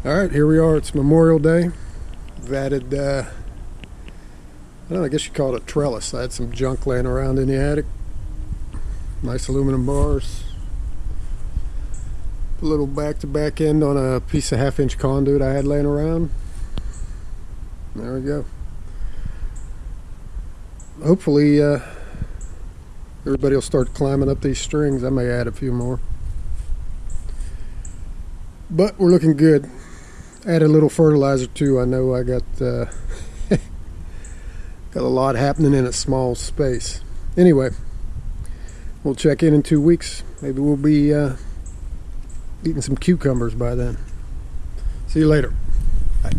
Alright, here we are. It's Memorial Day. I've added, I don't know, I guess you call it a trellis. I had some junk laying around in the attic. Nice aluminum bars. A little back-to-back end on a piece of half-inch conduit I had laying around. There we go. Hopefully, everybody will start climbing up these strings. I may add a few more. But we're looking good. Add a little fertilizer too. I know I got got a lot happening in a small space. Anyway, we'll check in 2 weeks. Maybe we'll be eating some cucumbers by then. See you later. Bye.